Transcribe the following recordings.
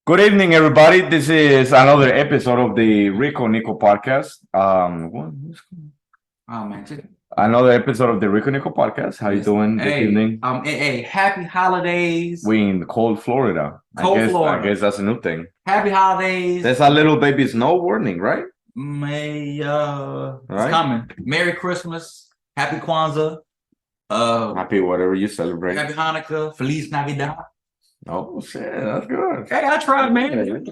Good evening, everybody. This is another episode of the Rico Nico podcast. Oh man, Another episode of the Rico Nico podcast. How you doing this evening? Hey, happy holidays. We in cold Florida. I guess that's a new thing. Happy holidays. There's a little baby snow warning, right? It's coming. Merry Christmas. Happy Kwanzaa. Happy whatever you celebrate. Happy Hanukkah. Feliz Navidad. Oh shit, that's good. Hey, I tried, man.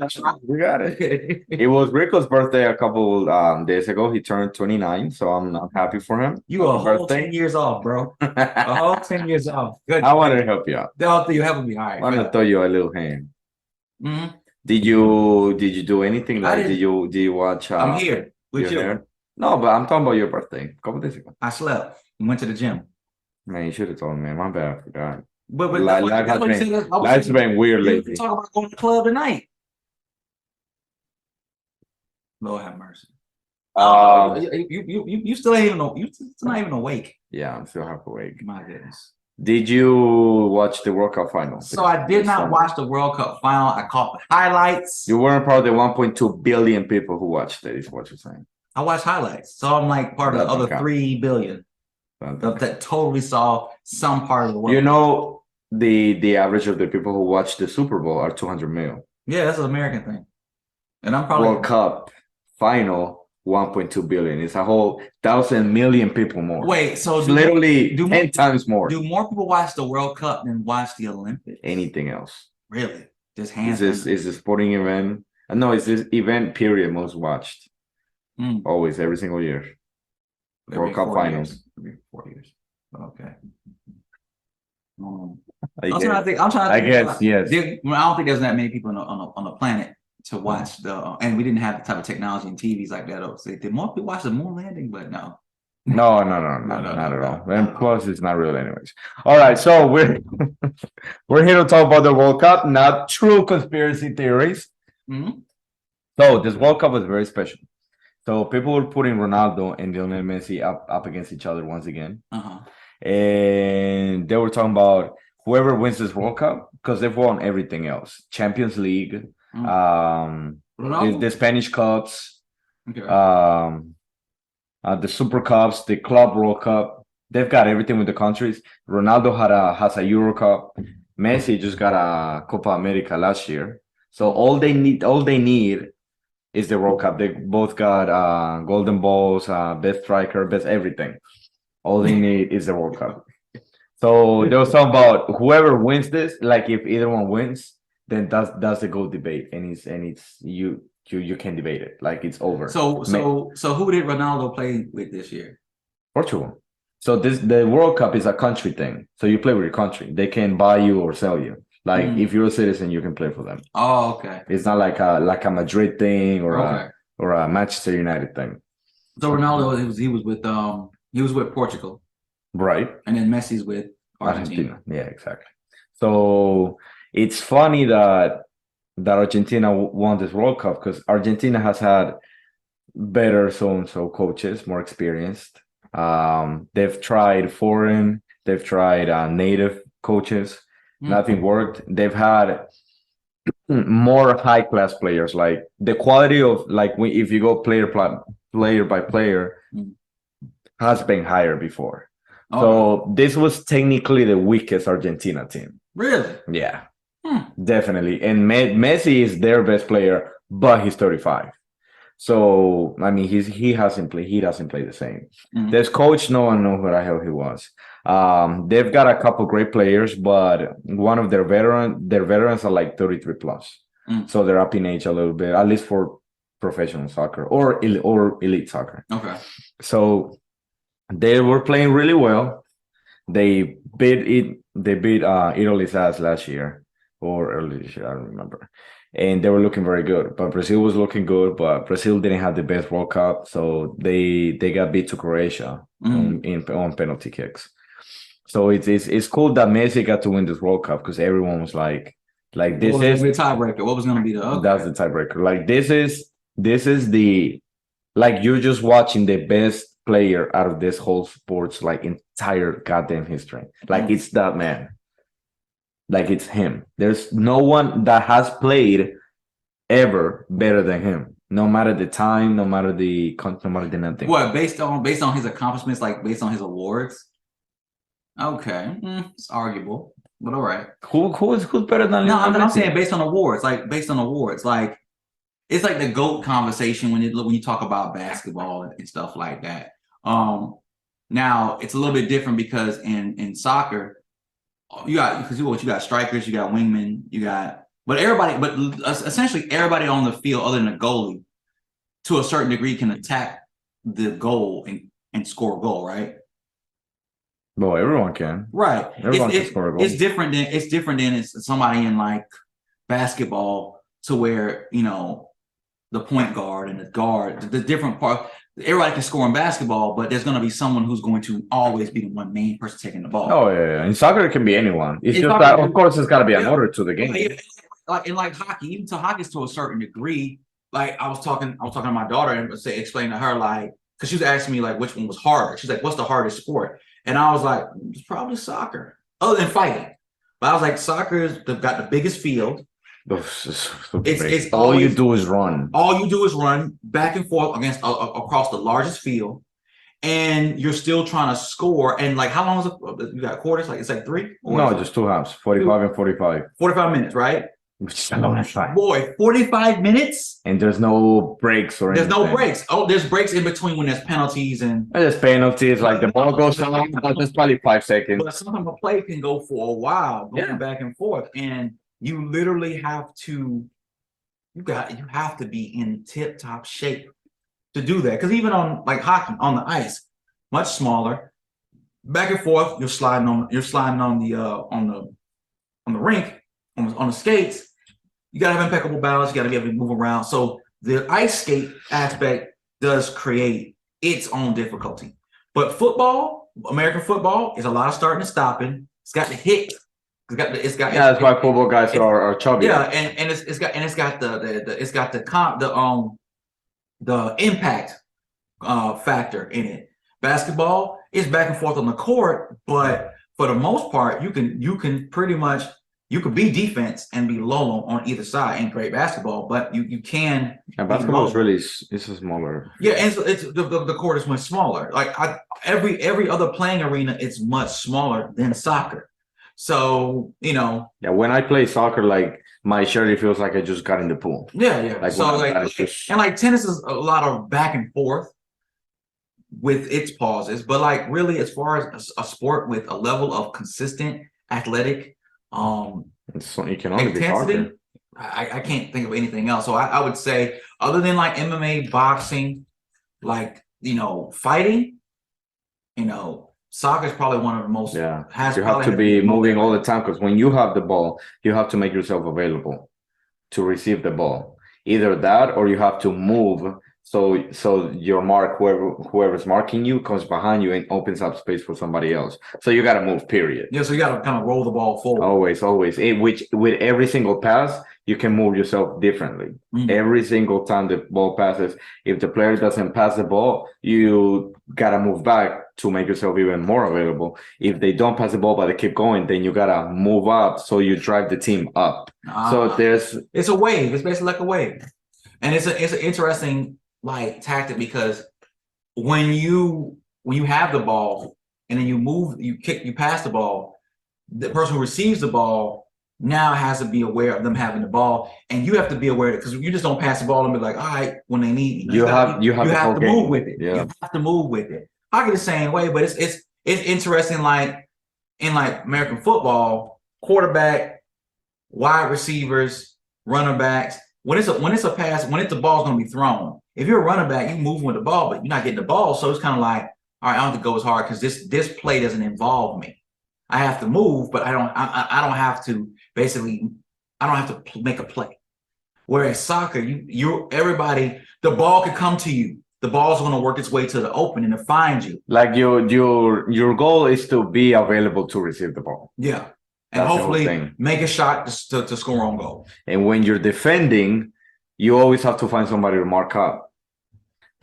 We got it. It was Rico's birthday a couple days ago. He turned 29, so I'm happy for him. You a whole 10 years off, bro. A whole 10 years off. Good. I wanted to help you out. You helping me. All right. I want to throw you a little hand. Mm-hmm. Did you do anything? Like did you watch? I'm here with you. Here? No, but I'm talking about your birthday. A couple days ago. I slept. Went to the gym. Man, you should have told me. Man. My bad. I forgot. But life's been weird lately. Talk about going to the club tonight. Lord have mercy. You still ain't even you still not even awake. Yeah, I'm still half awake. My goodness. Did you watch the World Cup final? So I did not watch the World Cup final. I caught the highlights. You weren't part of the 1.2 billion people who watched it, is what you're saying. I watched highlights. So I'm like part of the other 3 billion that totally saw some part of the world. You know, the average of the people who watch the Super Bowl are 200 million. Yeah, that's an American thing. And I'm probably World Cup final 1.2 billion. It's a whole 1,000 million people more. Wait, so it's literally 10 times more. Do more people watch the World Cup than watch the Olympics? Anything else? Really? Just hands. Is a sporting event? No, it's this event period most watched. Always, every single year. World Cup finals. Every 4 years. Okay. I guess, yes. I don't think there's that many people on the planet to watch and we didn't have the type of technology and TVs like that. So did more people watch the moon landing? But no. No, not at all. And plus, it's not real, anyways. All right, so we're here to talk about the World Cup, not true conspiracy theories. Mm-hmm. So this World Cup was very special. So people were putting Ronaldo and Lionel Messi up against each other once again. And they were talking about whoever wins this World Cup, because they've won everything else. Champions League, the Spanish Cups, the Super Cups, the Club World Cup. They've got everything with the countries. Ronaldo has a Euro Cup. Messi just got a Copa America last year. So all they need is the World Cup. They both got golden balls, best striker, best everything. All they need is the World Cup. So there was something about whoever wins this, like if either one wins, then that's the goal debate, and it's you can debate it, like it's over. So who did Ronaldo play with this year? Portugal. So the World Cup is a country thing. So you play with your country. They can buy you or sell you. Like if you're a citizen, you can play for them. Oh, okay. It's not like a Madrid thing or a Manchester United thing. So Ronaldo he was with Portugal. Right. And then Messi's with Argentina. Yeah, exactly. So it's funny that Argentina won this World Cup because Argentina has had better so-and-so coaches, more experienced. They've tried foreign, they've tried native coaches. Nothing worked. They've had more high-class players. Like the quality of if you go player by player has been higher before. So this was technically the weakest Argentina team. Really? Yeah, definitely. And Messi is their best player, but he's 35. So I mean, he doesn't play the same. This coach, no one knows who the hell he was. They've got a couple great players, but one of their veterans are like 33 plus. So they're up in age a little bit, at least for professional soccer or elite soccer. Okay. So they were playing really well. They beat Italy's ass last year or early this year, I don't remember. And they were looking very good. But Brazil was looking good, but Brazil didn't have the best World Cup, so they got beat to Croatia on penalty kicks. So it's cool that Messi got to win this World Cup because everyone was like this is the tiebreaker. What was going to be the That's the tiebreaker. Like this is the you're just watching the best player out of this whole sports entire goddamn history. It's that man. Like it's him. There's no one that has played ever better than him. No matter the time, no matter the nothing. What, based on his accomplishments, like based on his awards? Okay, it's arguable, but all right. Who's better than? No, I'm saying based on awards, like it's like the GOAT conversation when you talk about basketball and stuff like that. Now it's a little bit different because in soccer, you got strikers, you got wingmen, but essentially everybody on the field other than the goalie, to a certain degree, can attack the goal and score a goal, right? Well, everyone can. Right. Everyone can score a goal. It's different than it's somebody in like basketball, to where the point guard and the guard, the different part. Everybody can score in basketball, but there's going to be someone who's going to always be the one main person taking the ball. Oh yeah. In soccer, it can be anyone. It's just that, of course, it's got to be an order to the game. Like hockey, even to hockey, to a certain degree. Like I was talking to my daughter and explain to her, like, because she was asking me like which one was harder. She's like, "What's the hardest sport?" And I was like, "It's probably soccer, other than fighting." But I was like, soccer they've got the biggest field. It's all you do is run. All you do is run back and forth across the largest field, and you're still trying to score. And like, how long is it? You got quarters? Like it's like 3? No, just 2 halves, 45 and 45. 45 minutes, right? Boy, 45 minutes, and there's no breaks or anything. There's no breaks. Oh, there's breaks in between when there's penalties and there's penalties. Like the ball goes on, there's probably 5 seconds. But sometimes a play can go for a while, going back and forth, and you literally have to. You have to be in tip-top shape to do that. Because even on like hockey on the ice, much smaller, back and forth, you're sliding on the rink, on the skates. You gotta have impeccable balance, you gotta be able to move around. So the ice skate aspect does create its own difficulty. But football, American football, is a lot of starting and stopping. It's got the hit. That's why football guys are chubby. Yeah, and it's got the impact factor in it. Basketball is back and forth on the court, but for the most part, you can pretty much be defense and be low on either side in great basketball, but you can. And basketball is really it's a smaller. Yeah, and it's the court is much smaller. Like every other playing arena, it's much smaller than soccer. So, Yeah, when I play soccer, like my shirt, feels like I just got in the pool. Yeah. Like, so and like tennis is a lot of back and forth with its pauses, but like really, as far as a sport with a level of consistent athletic you can only intensity, be I can't think of anything else. So I would say, other than like MMA, boxing, like fighting, soccer is probably one of the most. Yeah, you have to be moving all the time, because when you have the ball, you have to make yourself available to receive the ball. Either that, or you have to move so your mark, whoever's marking you, comes behind you and opens up space for somebody else. So you got to move, period. Yeah, so you got to kind of roll the ball forward. Always. Which with every single pass, you can move yourself differently. Mm-hmm. Every single time the ball passes, if the player doesn't pass the ball, you got to move back to make yourself even more available. If they don't pass the ball but they keep going, then you got to move up, so you drive the team up. So it's a wave. It's basically like a wave. And it's an interesting like tactic, because when you have the ball and then you move, you pass the ball, the person who receives the ball now has to be aware of them having the ball, and you have to be aware of it, because you just don't pass the ball and be like, all right, when they need you have to move with it. Yeah. You have to move with it. I get the same way, but it's interesting. Like in like American football, quarterback, wide receivers, running backs. When it's a pass, the ball's going to be thrown. If you're a running back, you move with the ball, but you're not getting the ball. So it's kind of like, all right, I don't have to go as hard because this play doesn't involve me. I have to move, but I don't have to make a play. Whereas soccer, everybody, the ball could come to you. The ball's going to work its way to the opening to find you. Like your goal is to be available to receive the ball. Yeah. And that's hopefully make a shot to score on goal. And when you're defending, you always have to find somebody to mark up.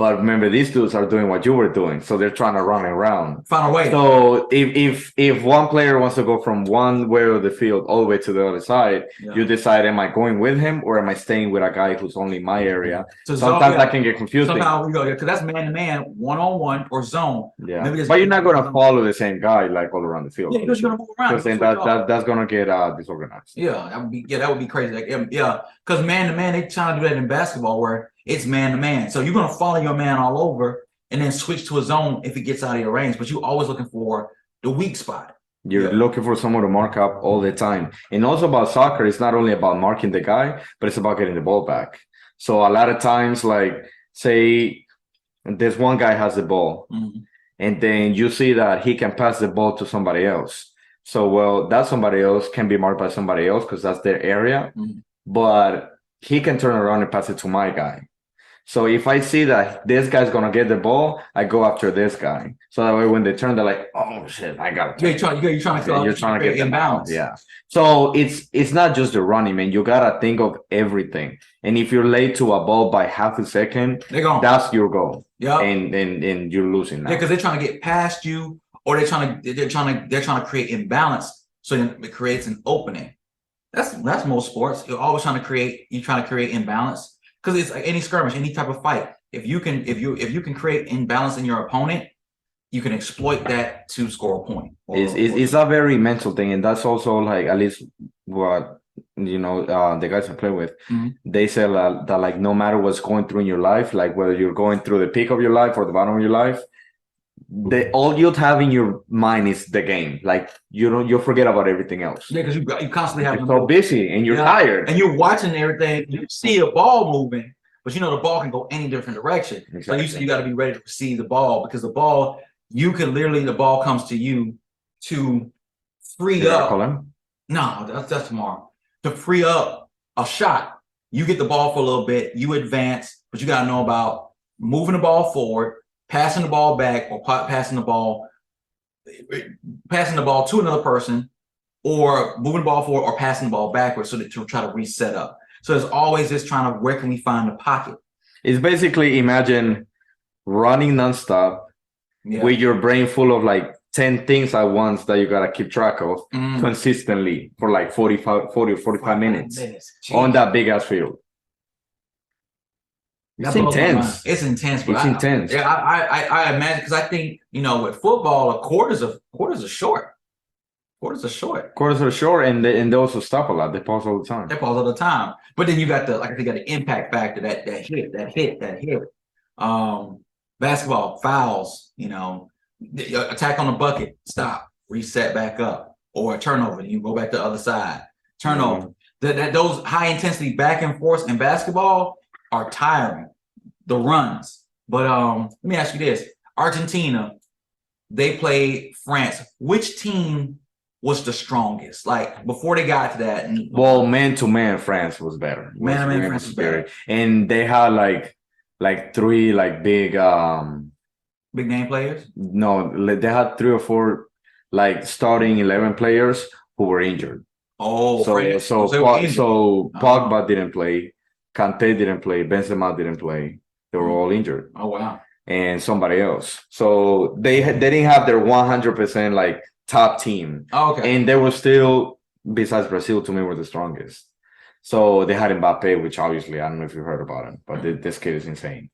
But remember, these dudes are doing what you were doing, so they're trying to run around. Find a way. So if one player wants to go from one way of the field all the way to the other side, you decide: am I going with him or am I staying with a guy who's only in my area? So sometimes that can get confusing. Somehow we go because that's man to man, 1-on-1 or zone. Yeah, but you're not gonna follow the same guy like all around the field. Yeah, because you're gonna move around. Because then that's gonna get disorganized. Yeah, that would be crazy. Like because man to man, they trying to do that in basketball where it's man to man. So you're gonna follow your man all over and then switch to a zone if it gets out of your range. But you're always looking for the weak spot. You're looking for someone to mark up all the time. And also about soccer, it's not only about marking the guy, but it's about getting the ball back. So a lot of times, like say this one guy has the ball, and then you see that he can pass the ball to somebody else. So well, that somebody else can be marked by somebody else because that's their area, but he can turn around and pass it to my guy. So if I see that this guy's gonna get the ball, I go after this guy. So that way, when they turn, they're like, "Oh shit, I got it." You're trying to get imbalance. Yeah. So it's not just the running, man. You gotta think of everything. And if you're late to a ball by half a second, that's your goal. Yeah. And you're losing now. Yeah, because they're trying to get past you, or they're trying to create imbalance, so it creates an opening. That's most sports. You're always trying to create imbalance. Because it's like any skirmish, any type of fight. If you can create imbalance in your opponent, you can exploit that to score a point. It's a very mental thing, and that's also like at least what the guys I play with. They say that like no matter what's going through in your life, like whether you're going through the peak of your life or the bottom of your life, all you have in your mind is the game. Like you forget about everything else. Yeah, because you constantly have so busy and you're tired and you're watching everything. You see a ball moving, but the ball can go any different direction. Exactly. So you got to be ready to receive the ball because the ball the ball comes to you to free up. No, that's tomorrow. To free up a shot, you get the ball for a little bit, you advance, but you got to know about moving the ball forward, passing the ball back, or passing the ball to another person, or moving the ball forward or passing the ball backwards to try to reset up. So there's always this trying to where can we find the pocket? It's basically imagine running nonstop with your brain full of like 10 things at once that you gotta keep track of consistently for like 40 or 45 minutes on that big ass field. It's intense. It's intense. It's intense. Yeah, I imagine because I think with football, quarters are short. Quarters are short, and they also stop a lot. They pause all the time. But then you got the impact factor, that hit. Basketball fouls. Attack on the bucket, stop, reset back up, or a turnover. You go back to the other side. Turnover. Those high intensity back and forth in basketball are tiring, the runs. But let me ask you this: Argentina, they played France. Which team was the strongest? Like before they got to that? Well, man to man, France was better. Man to man, France was better. And they had like three like big name players. No, they had 3 or 4 like starting 11 players who were injured. Oh, so Pogba didn't play. Kante didn't play. Benzema didn't play. They were all injured. Oh wow! And somebody else. So they didn't have their 100% like top team. Oh, okay. And they were still, besides Brazil, to me were the strongest. So they had Mbappe, which obviously I don't know if you heard about him, but this kid is insane.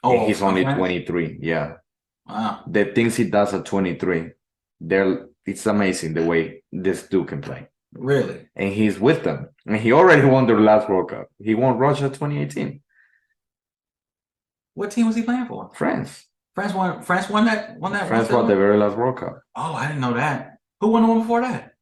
Oh, and he's only 23. Yeah. Wow. The things he does at 23, it's amazing the way this dude can play. Really? And he's with them. And he already won their last World Cup. He won Russia 2018. What team was he playing for? France. France won that. France won the very last World Cup. Oh, I didn't know that. Who won the one before that?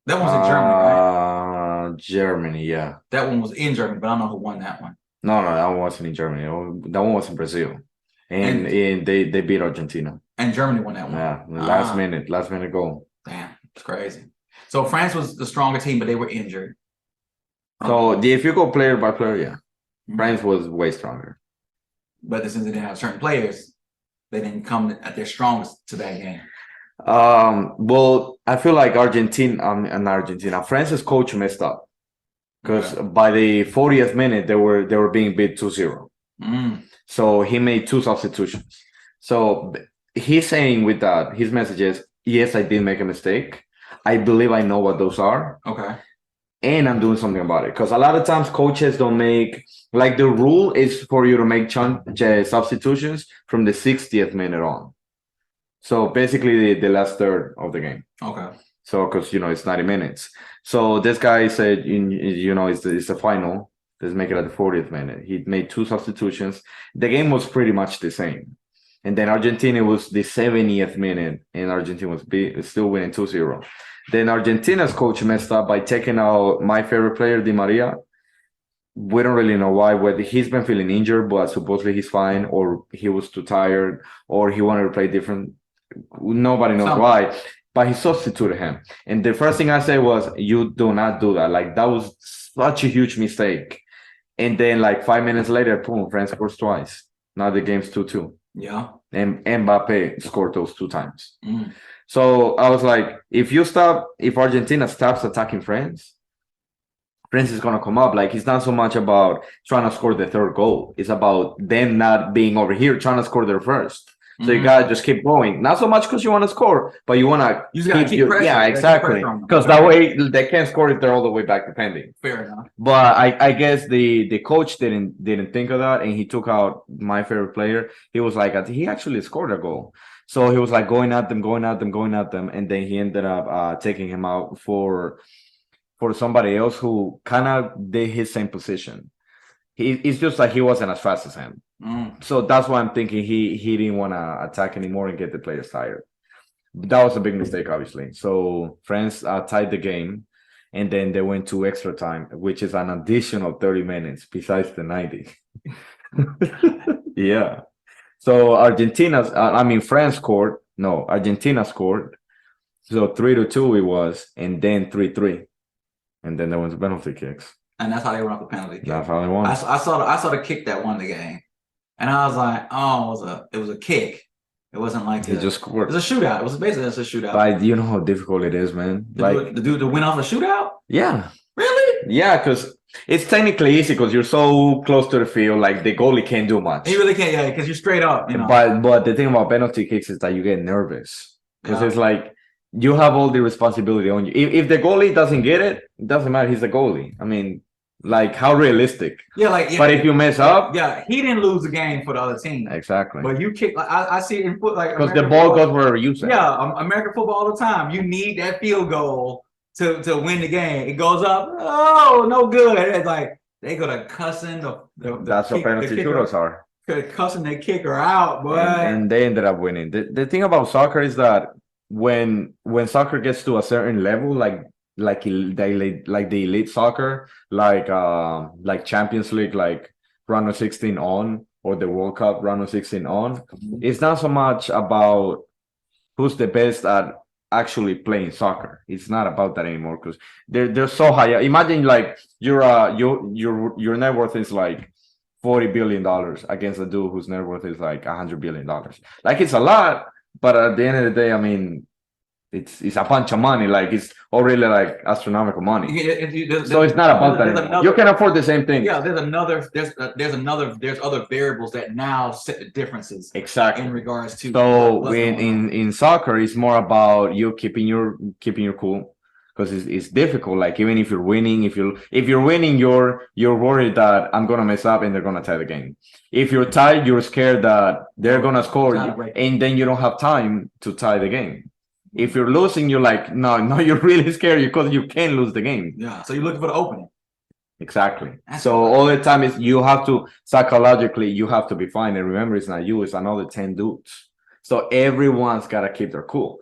That one was in Germany, right? Germany, yeah. That one was in Germany, but I don't know who won that one. No, that one wasn't in Germany. That one was in Brazil. And they beat Argentina. And Germany won that one. Yeah, last minute goal. Damn, it's crazy. So France was the stronger team, but they were injured. So if you go player by player, yeah, France was way stronger. But since they didn't have certain players, they didn't come at their strongest to that game. Well, I feel like Argentina, France's coach messed up because by the 40th minute they were being beat 2-0. So he made 2 substitutions. So he's saying with that, his message is, yes, I did make a mistake. I believe I know what those are. Okay. And I'm doing something about it. Because a lot of times coaches don't make, like the rule is for you to make substitutions from the 60th minute on. So basically the last third of the game. Okay. So, because, it's 90 minutes. So this guy said, it's the final. Let's make it at the 40th minute. He made 2 substitutions. The game was pretty much the same. And then Argentina was the 70th minute, and Argentina was still winning 2-0. Then Argentina's coach messed up by taking out my favorite player, Di Maria. We don't really know why, whether he's been feeling injured, but supposedly he's fine, or he was too tired, or he wanted to play different. Nobody knows why, but he substituted him. And the first thing I said was, you do not do that. Like, that was such a huge mistake. And then, like, 5 minutes later, boom, France scores twice. Now the game's 2-2. Yeah. And Mbappe scored those 2 times. So I was like, if Argentina stops attacking France is going to come up. Like, it's not so much about trying to score the 3rd goal. It's about them not being over here trying to score their first. So you gotta just keep going. Not so much because you want to score, but you want to keep pressure. Yeah, exactly. Because that way they can't score if they're all the way back defending. Fair enough. But I guess the coach didn't think of that, and he took out my favorite player. He was like, he actually scored a goal. So he was like going at them, and then he ended up taking him out for somebody else who kind of did his same position. It's just like he wasn't as fast as him. So that's why I'm thinking he didn't want to attack anymore and get the players tired. That was a big mistake, obviously. So France tied the game, and then they went to extra time, which is an additional 30 minutes besides the 90. Yeah. So France scored. No, Argentina scored. So 3-2 it was, and then 3-3. And then there went to penalty kicks. And that's how they won the penalty kick. That's how they won. I saw the kick that won the game. And I was like, oh, it was a kick. It wasn't like he just scored. It was a shootout. It was basically just a shootout. But you know how difficult it is, man. The dude to win off a shootout? Yeah. Really? Yeah, because it's technically easy because you're so close to the field. Like, the goalie can't do much. He really can't, yeah, because you're straight up. But the thing about penalty kicks is that you get nervous because it's like you have all the responsibility on you. If the goalie doesn't get it, it doesn't matter. He's a goalie. I mean, like, how realistic? Yeah, but if you mess up, he didn't lose the game for the other team. Exactly. But you kick. Like, I see it in foot, like, because the ball goes wherever you say. Yeah, American football all the time. You need that field goal to win the game. It goes up. Oh, no good. It's like they gonna cussing That's what penalty shootouts are. Cussing the kicker out, boy. And they ended up winning. The thing about soccer is that when soccer gets to a certain level, like the elite soccer, like Champions League, like round of 16 on, or the World Cup round of 16 on, it's not so much about who's the best at actually playing soccer. It's not about that anymore because they're so high. Imagine like your net worth is like $40 billion against a dude whose net worth is like $100 billion. Like, it's a lot, but at the end of the day, I mean, it's a bunch of money. Like, it's already like astronomical money. So it's not about that. You can afford the same thing. Yeah, there's other variables that now set the differences. Exactly. In regards to. So in soccer, it's more about you keeping your cool, because it's difficult. Like, even if you're winning, if you're winning, you're worried that I'm gonna mess up and they're gonna tie the game. If you're tied, you're scared that they're gonna score, and then you don't have time to tie the game. If you're losing, you're like, no, you're really scared because you can't lose the game. Yeah, so you're looking for the opening. Exactly. So all the time is you have to, psychologically, you have to be fine. And remember, it's not you, it's another 10 dudes. So everyone's got to keep their cool.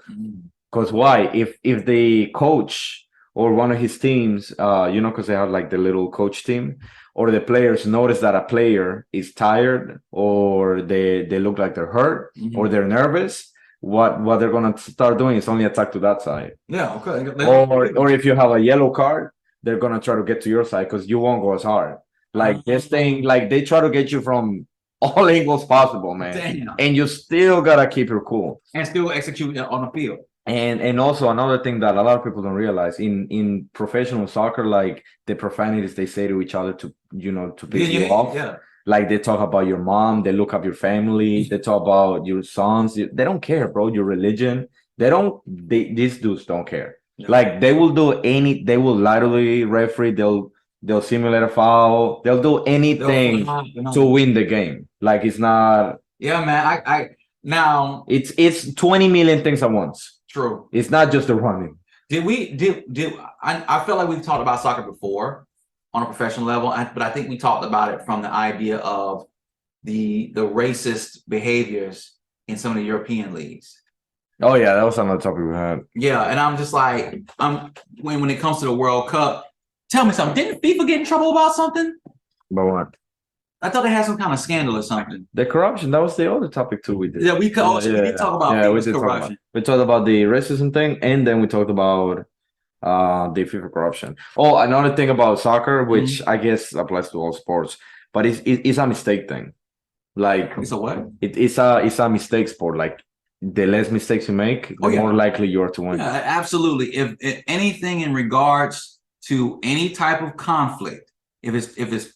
Because why? If the coach or one of his teams, because they have like the little coach team, or the players notice that a player is tired, or they look like they're hurt, or they're nervous, what they're gonna start doing is only attack to that side. Yeah, okay. Or if you have a yellow card, they're gonna try to get to your side because you won't go as hard. Like, this thing, like, they try to get you from all angles possible, man. Damn. And you still gotta keep your cool and still execute on the field. And also another thing that a lot of people don't realize in professional soccer, like, the profanities they say to each other to piss you off. Yeah. Like they talk about your mom, they look up your family, they talk about your sons. They don't care, bro. Your religion. These dudes don't care. Yeah. Like they will do they will literally referee, they'll simulate a foul, they'll do anything to win the game. Like it's not. Yeah, man. Now it's 20 million things at once. True. It's not just the running. I feel like we've talked about soccer before on a professional level, but I think we talked about it from the idea of the racist behaviors in some of the European leagues. Oh yeah, that was another topic we had. Yeah, and I'm just like, when it comes to the World Cup, tell me something. Didn't FIFA get in trouble about something? About what? I thought they had some kind of scandal or something. The corruption, that was the other topic too we did. Yeah, we did talk about corruption. We talked about the racism thing, and then we talked about the FIFA corruption. Oh, another thing about soccer, which I guess applies to all sports, but it's a mistake thing. Like it's a what? It's a mistake sport. Like the less mistakes you make, the more likely you are to win. Yeah, absolutely. If anything in regards to any type of conflict, if it's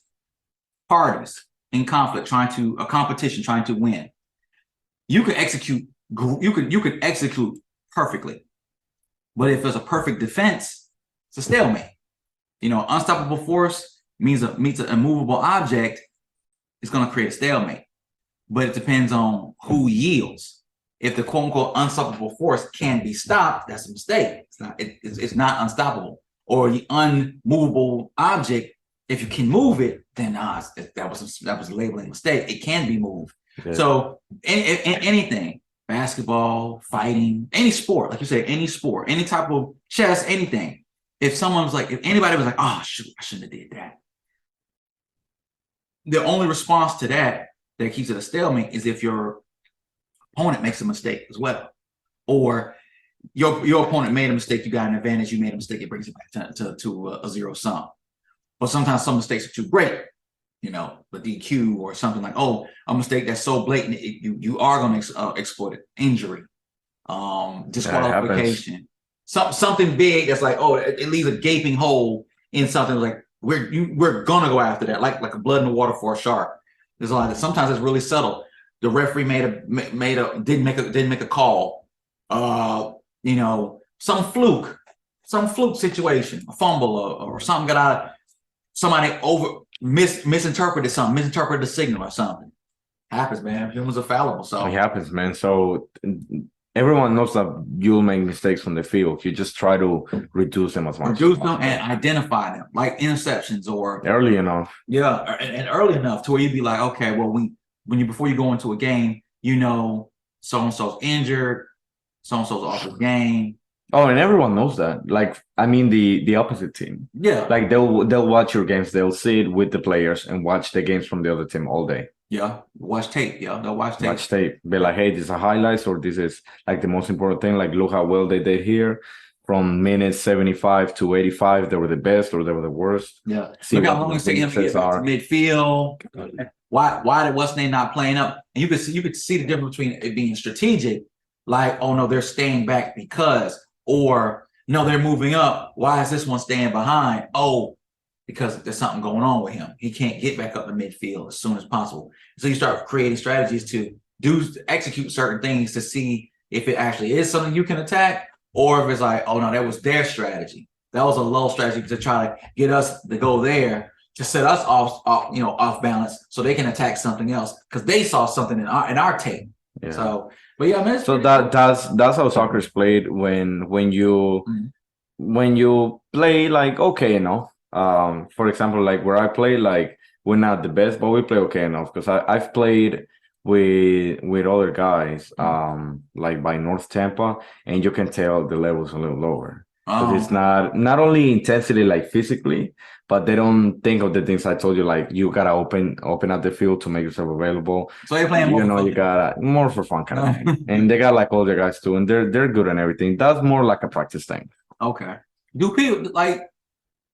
parties in conflict a competition trying to win, you can execute perfectly. But if it's a perfect defense, it's a stalemate. Unstoppable force means an immovable object is going to create a stalemate. But it depends on who yields. If the quote unquote unstoppable force can be stopped, that's a mistake. It's not unstoppable. Or the unmovable object, if you can move it, then that was a labeling mistake. It can be moved. Okay. So anything, basketball, fighting, any sport, like you said, any sport, any type of chess, anything. If anybody was like, oh shoot, I shouldn't have did that. The only response to that keeps it a stalemate is if your opponent makes a mistake as well, or your opponent made a mistake, you got an advantage, you made a mistake, it brings it back to a zero sum. But sometimes some mistakes are too great, the DQ or something like, a mistake that's so blatant, you are going to exploit it. Injury, disqualification, something big that's like, it leaves a gaping hole in something like we're gonna go after that, like a blood in the water for a shark. There's a lot of sometimes it's really subtle. The referee didn't make a call. Some fluke situation, a fumble or something got out. Somebody misinterpreted something, misinterpreted the signal or something. Happens, man. Humans are fallible, so it happens, man. So everyone knows that you'll make mistakes from the field. You just try to reduce them as much. Reduce them and identify them, like interceptions or early enough. Yeah, and early enough to where you'd be like, okay, well, before you go into a game, so and so's injured, so and so's off the game. Oh, and everyone knows that. Like, I mean, the opposite team. Yeah. Like they'll watch your games. They'll sit with the players and watch the games from the other team all day. Yeah, watch tape. Yeah, they'll watch tape. Watch tape. Be like, hey, this is a highlights, or this is like the most important thing. Like, look how well they did here. From minutes 75 to 85, they were the best or they were the worst. Yeah. Look how long it's taking them to get back to midfield. Why did what's name not playing up? And you could see the difference between it being strategic, like, oh no, they're staying back because, or no, they're moving up. Why is this one staying behind? Oh, because there's something going on with him. He can't get back up in midfield as soon as possible. So you start creating strategies to execute certain things to see if it actually is something you can attack, or if it's like, oh no, that was their strategy. That was a low strategy to try to get us to go there, to set us off balance, so they can attack something else because they saw something in our tape. Yeah. So, but yeah, man. So that's how soccer is played when you play like okay enough. For example, like where I play, like we're not the best, but we play okay enough because I've played with other guys, like by North Tampa, and you can tell the level's a little lower. Because it's not only intensity like physically, but they don't think of the things I told you, like you gotta open up the field to make yourself available. So you're playing more you gotta more for fun kind of thing. And they got like older guys too, and they're good and everything. That's more like a practice thing. Okay. Do people like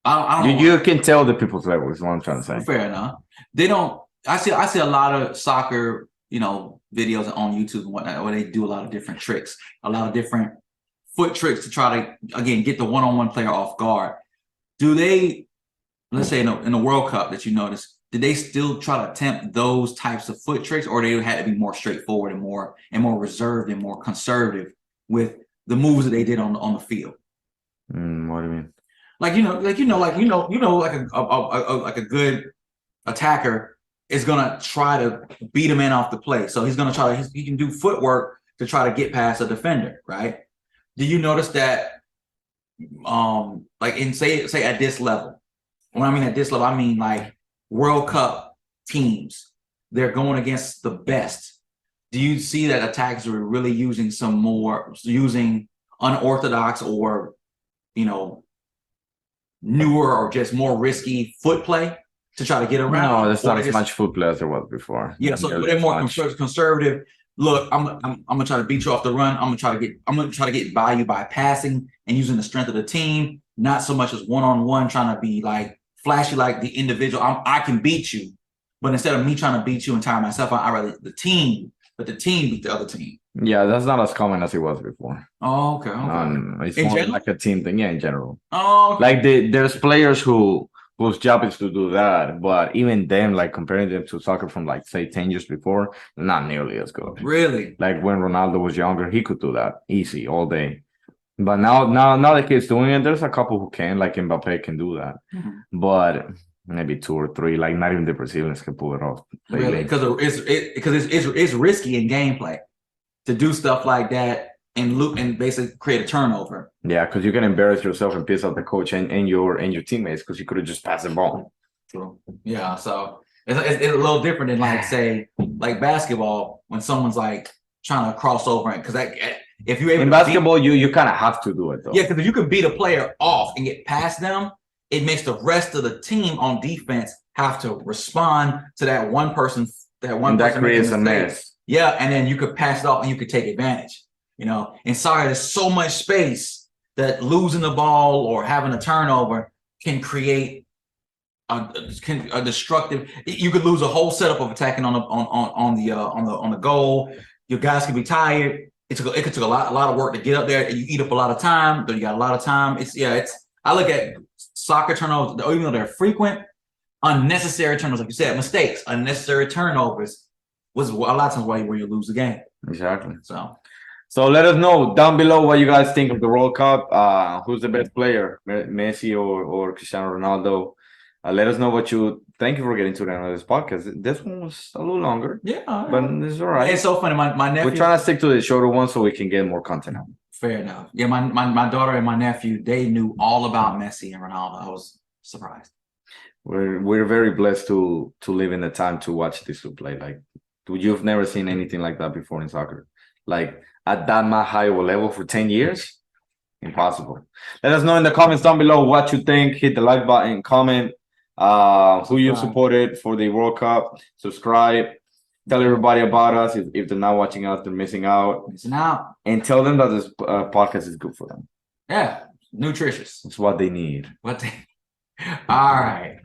you can tell the people's level is what I'm trying to say. Fair enough. They don't I see a lot of soccer, videos on YouTube and whatnot, where they do a lot of different tricks, a lot of different foot tricks to try to, again, get the one-on-one player off guard. Do they, let's say in the World Cup that you notice, did they still try to attempt those types of foot tricks, or they had to be more straightforward and more reserved and more conservative with the moves that they did on the field? What do you mean? Like a good attacker is gonna try to beat a man off the play. So he's gonna try to he can do footwork to try to get past a defender, right? Do you notice that like in say at this level? When I mean at this level, I mean like World Cup teams, they're going against the best. Do you see that attackers are really using unorthodox or newer or just more risky foot play to try to get around? No, there's not as much foot play as there was before. Yeah, so they're more conservative. Look, I'm gonna try to beat you off the run. I'm gonna try to get by you by passing and using the strength of the team, not so much as one-on-one trying to be like flashy like the individual. I can beat you, but instead of me trying to beat you and tire myself, I rather the team beat the other team. Yeah, that's not as common as it was before. Oh, okay. It's more like a team thing, in general. Oh, okay. Like there's players whose job is to do that, but even them, like comparing them to soccer from like say 10 years before, not nearly as good. Really? Like when Ronaldo was younger, he could do that easy all day. But now the kids doing it. There's a couple who can, like Mbappe can do that, but maybe 2 or 3. Like not even the Brazilians can pull it off. Really? Because it's risky in gameplay to do stuff like that and basically create a turnover. Yeah, because you can embarrass yourself and piss off the coach and your teammates because you could have just passed the ball. True. Yeah, so it's a little different than like say like basketball when someone's like trying to cross over it because if you're able in basketball you kind of have to do it though. Yeah, because if you can beat a player off and get past them, it makes the rest of the team on defense have to respond to that one person. That creates a mess. Yeah, and then you could pass it off and you could take advantage. In soccer, there's so much space that losing the ball or having a turnover can create a destructive. You could lose a whole setup of attacking on the goal. Your guys could be tired. It took a lot of work to get up there. You eat up a lot of time, but you got a lot of time. I look at soccer turnovers, even though they're frequent, unnecessary turnovers, like you said, mistakes, unnecessary turnovers was a lot of times where you lose the game. Exactly. So let us know down below what you guys think of the World Cup. Who's the best player, Messi or Cristiano Ronaldo? Let us know what you. Thank you for getting to the end of this podcast. This one was a little longer. Yeah, but it's all right. It's so funny. My nephew. We're trying to stick to the shorter one so we can get more content out. Fair enough. Yeah, my daughter and my nephew, they knew all about Messi and Ronaldo. I was surprised. We're very blessed to live in the time to watch this play. Like you've never seen anything like that before in soccer. Like at that high level for 10 years, impossible. Let us know in the comments down below what you think. Hit the like button, comment who you supported for the World Cup. Subscribe. Tell everybody about us. If they're not watching us, they're missing out. And tell them that this podcast is good for them. Yeah, nutritious. It's what they need. All right.